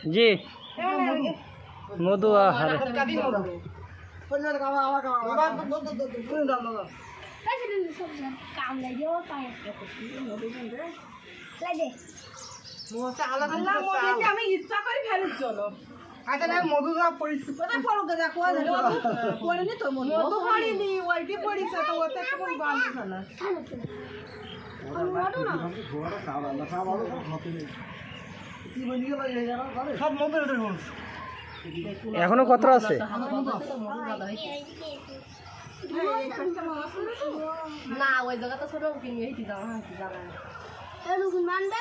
জি মধু হারে আমি ইচ্ছা করি ফেলে চলো আচ্ছা না মধু পড়িনি তো মধু পড়িনি ওইটি পড়িছে তো ওতে কোন ভালো না সব মধুর এখনো কত আছে না ওই জায়গাটা ছোট কিনে এই যাওয়া জায়গা মানবে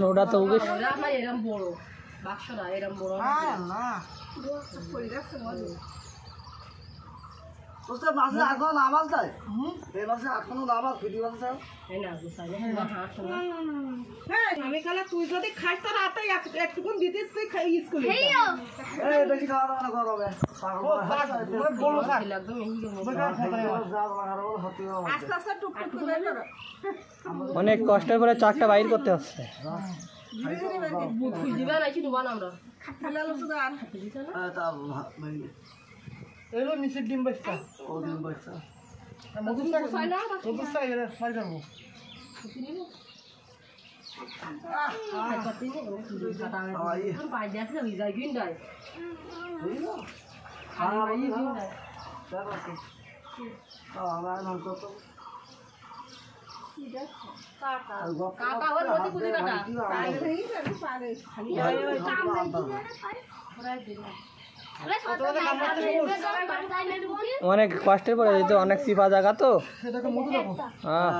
ওটা তো এরম বড় বাক্সটা এরম বড় আমি কালে তুই যদি খাস তো রাতে একটুকুন দিতিস তুই খাই স্কুলে আস্তে আস্তে টুকটুক করে অনেক কষ্টের পরে চাকটা বাইর করতে হচ্ছে এলো নিচের ডিম বাচ্চা ও ডিম বাচ্চা মধুর সাই এর ফাই করব অনেক কষ্টের পরে যেত অনেক সিপা জায়গা তো হ্যাঁ